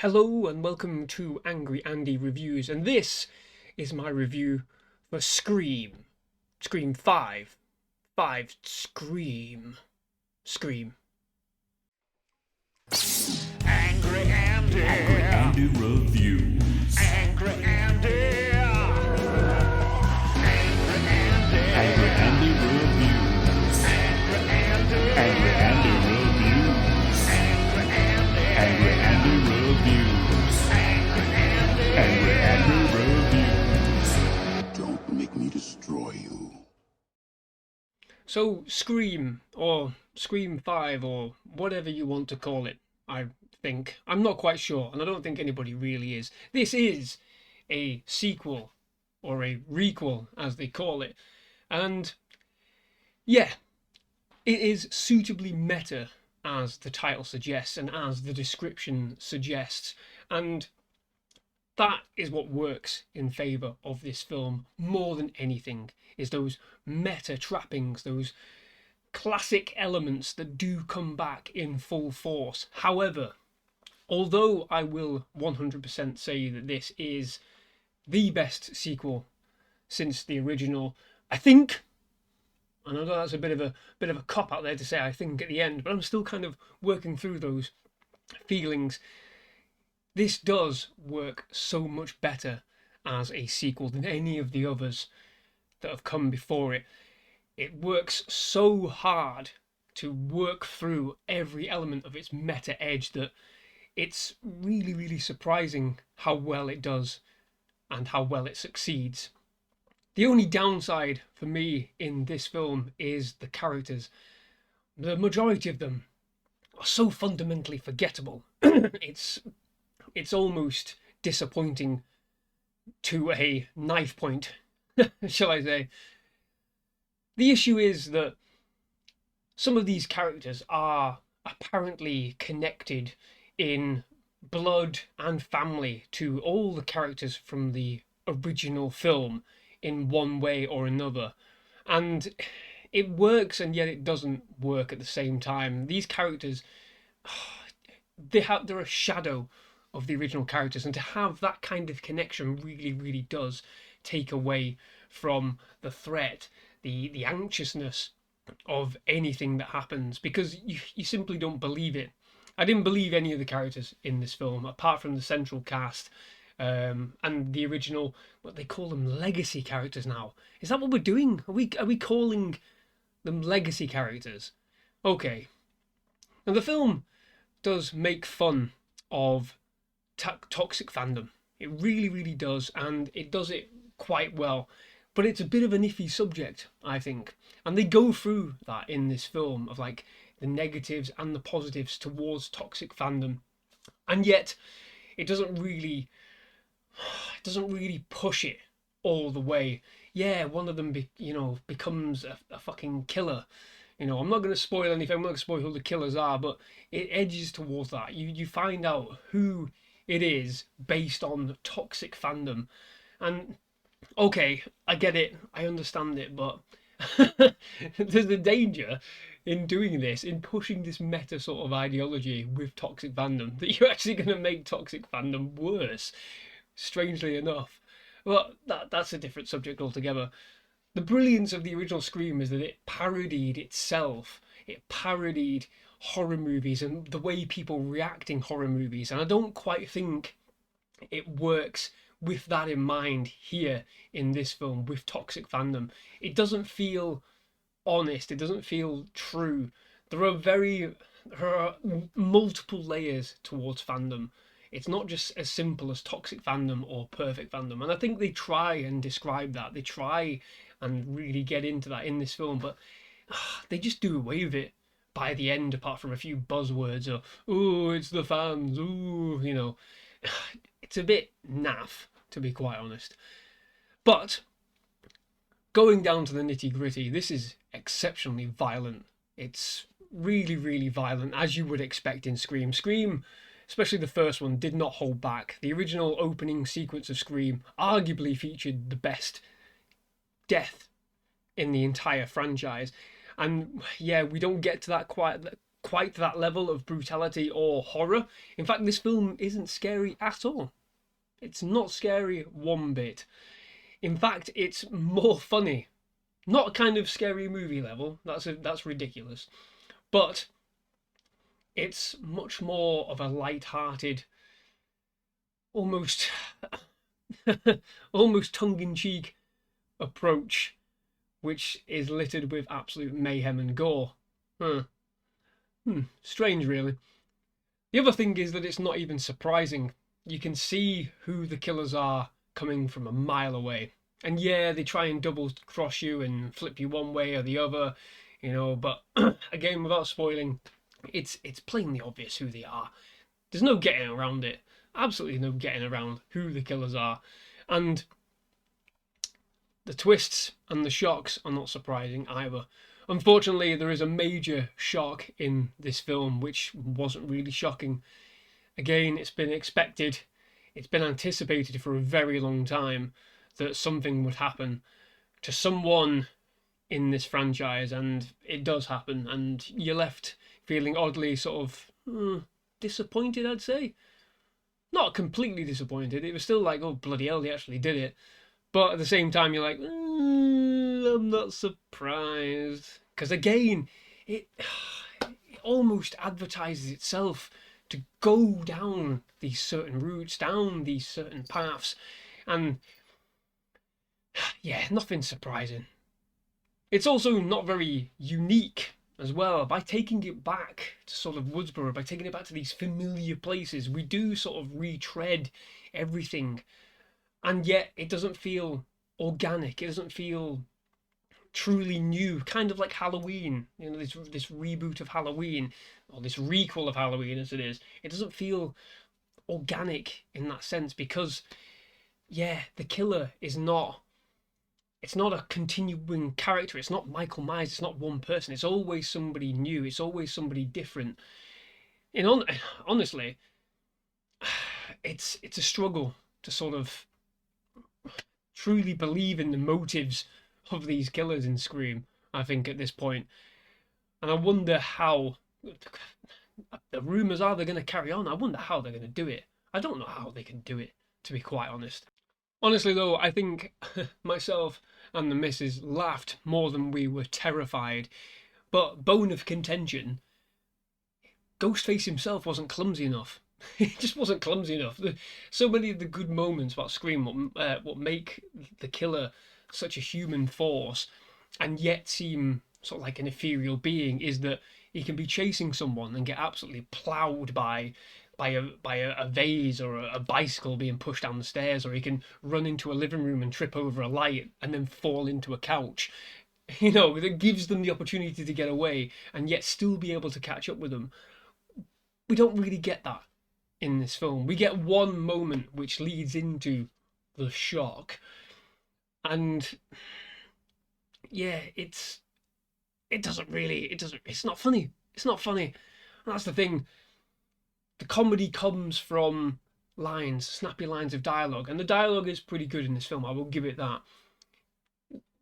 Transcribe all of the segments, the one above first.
Hello and welcome to Angry Andy Reviews, and this is my review for Scream. Scream 5. 5 Scream. Scream. Angry Andy. Angry Andy Reviews. Angry Andy. Angry Andy. Angry Andy Reviews. Angry Andy. Angry Andy Reviews. Angry Andy. Angry Andy Reviews. Angry Andy Reviews. Don't make me destroy you. So, Scream, or Scream 5, or whatever you want to call it, I think. I'm not quite sure, and I don't think anybody really is. This is a sequel, or a requel, as they call it. And, yeah, it is suitably meta, as the title suggests, and as the description suggests. And that is what works in favour of this film more than anything, is those meta trappings, those classic elements that do come back in full force. However, although I will 100% say that this is the best sequel since the original, I think, and I know that's a bit of a cop out there to say I think at the end, but I'm still kind of working through those feelings. This does work so much better as a sequel than any of the others that have come before it. It works so hard to work through every element of its meta edge that it's really, really surprising how well it does and how well it succeeds. The only downside for me in this film is the characters. The majority of them are so fundamentally forgettable. It's almost disappointing to a knife point, shall I say. The issue is that some of these characters are apparently connected in blood and family to all the characters from the original film in one way or another. And it works and yet it doesn't work at the same time. These characters, they're a shadow of the original characters, and to have that kind of connection really, really does take away from the threat, the anxiousness of anything that happens, because you simply don't believe it. I didn't believe any of the characters in this film, apart from the central cast, and the original, what they call them, legacy characters now. Is that what we're doing? Are we calling them legacy characters? Okay. And the film does make fun of toxic fandom. It really, really does, and it does it quite well. But it's a bit of an iffy subject, I think. And they go through that in this film, of like the negatives and the positives towards toxic fandom. And yet it doesn't really push it all the way. Yeah, one of them becomes a fucking killer. I'm not going to spoil anything. I'm not going to spoil who the killers are, but it edges towards that. You find out who it is based on toxic fandom. And okay, I get it, I understand it, but there's the danger in doing this, in pushing this meta sort of ideology with toxic fandom, that you're actually going to make toxic fandom worse, strangely enough. But that's a different subject altogether. The brilliance of the original Scream is that it parodied itself. It parodied horror movies and the way people react in horror movies, and I don't quite think it works with that in mind here in this film with toxic fandom. It doesn't feel honest. It doesn't feel true. There are multiple layers towards fandom. It's not just as simple as toxic fandom or perfect fandom, and I think they try and describe that. They try and really get into that in this film, but they just do away with it by the end, apart from a few buzzwords or, oh, it's the fans, ooh, It's a bit naff, to be quite honest. But going down to the nitty gritty, this is exceptionally violent. It's really, really violent, as you would expect in Scream. Scream, especially the first one, did not hold back. The original opening sequence of Scream arguably featured the best death in the entire franchise. And yeah, we don't get to that quite that level of brutality or horror. In fact, this film isn't scary at all. It's not scary one bit. In fact, it's more funny. Not kind of scary movie level. That's ridiculous. But it's much more of a light-hearted, almost almost tongue-in-cheek approach, which is littered with absolute mayhem and gore. Strange, really. The other thing is that it's not even surprising. You can see who the killers are coming from a mile away. And yeah, they try and double cross you and flip you one way or the other, but again, without spoiling, it's plainly obvious who they are. There's no getting around it. Absolutely no getting around who the killers are. And the twists and the shocks are not surprising either. Unfortunately, there is a major shock in this film, which wasn't really shocking. Again, it's been expected, it's been anticipated for a very long time that something would happen to someone in this franchise, and it does happen, and you're left feeling oddly sort of disappointed, I'd say. Not completely disappointed, it was still like, oh bloody hell, they actually did it. But at the same time, you're like, I'm not surprised. Because again, it almost advertises itself to go down these certain routes, down these certain paths. And yeah, nothing surprising. It's also not very unique as well. By taking it back to sort of Woodsboro, by taking it back to these familiar places, we do sort of retread everything. And yet it doesn't feel organic. It doesn't feel truly new, kind of like Halloween, this reboot of Halloween, or this requel of Halloween as it is. It doesn't feel organic in that sense because, yeah, the killer is not, it's not a continuing character. It's not Michael Myers. It's not one person. It's always somebody new. It's always somebody different. And honestly, it's a struggle to sort of truly believe in the motives of these killers in Scream, I think, at this point. And I wonder how, the rumours are they're going to carry on. I wonder how they're going to do it. I don't know how they can do it, to be quite honest. Honestly though, I think myself and the missus laughed more than we were terrified. But bone of contention, Ghostface himself wasn't clumsy enough. He just wasn't clumsy enough. So many of the good moments about Scream, what make the killer such a human force and yet seem sort of like an ethereal being, is that he can be chasing someone and get absolutely ploughed by a vase or a bicycle being pushed down the stairs, or he can run into a living room and trip over a light and then fall into a couch. That gives them the opportunity to get away and yet still be able to catch up with them. We don't really get that in this film. We get one moment which leads into the shock, and yeah, it's not funny. It's not funny. And that's the thing. The comedy comes from lines, snappy lines of dialogue, and the dialogue is pretty good in this film, I will give it that.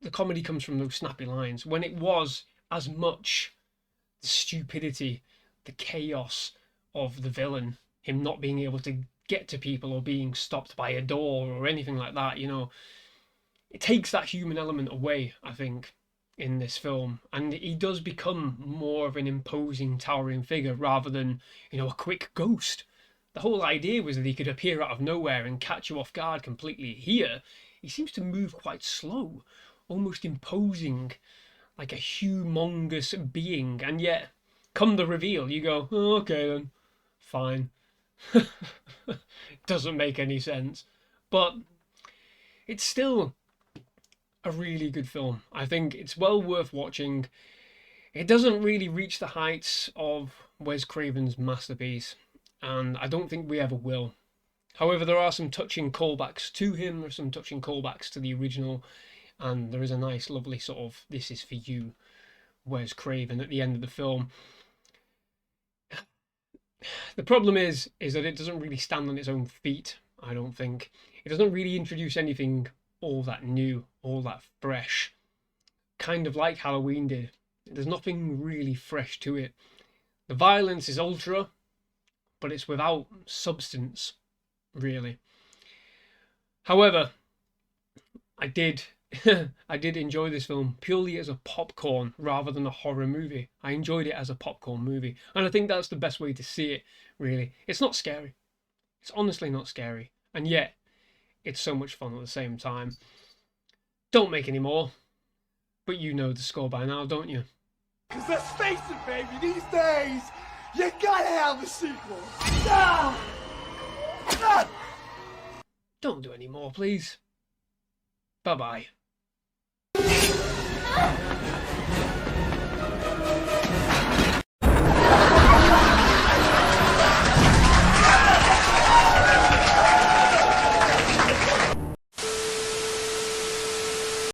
The comedy comes from those snappy lines, when it was as much the stupidity, the chaos of the villain, him not being able to get to people or being stopped by a door or anything like that. It takes that human element away, I think, in this film, and he does become more of an imposing, towering figure rather than, a quick ghost. The whole idea was that he could appear out of nowhere and catch you off guard completely. Here, he seems to move quite slow, almost imposing, like a humongous being, and yet, come the reveal, you go, oh, okay then, fine. Doesn't make any sense, but it's still a really good film. I think it's well worth watching. It doesn't really reach the heights of Wes Craven's masterpiece, and I don't think we ever will. However, there are some touching callbacks to him, there are some touching callbacks to the original, and there is a nice, lovely sort of "this is for you," Wes Craven at the end of the film. The problem is that it doesn't really stand on its own feet, I don't think. It doesn't really introduce anything all that new, all that fresh. Kind of like Halloween did. There's nothing really fresh to it. The violence is ultra, but it's without substance, really. However, I did I did enjoy this film purely as a popcorn rather than a horror movie. I enjoyed it as a popcorn movie, and I think that's the best way to see it, really. It's not scary. It's honestly not scary, and yet it's so much fun at the same time. Don't make any more, but you know the score by now, don't you? Cause let's face it, baby, these days, you gotta have a sequel. Ah! Ah! Don't do any more, please. Bye-bye.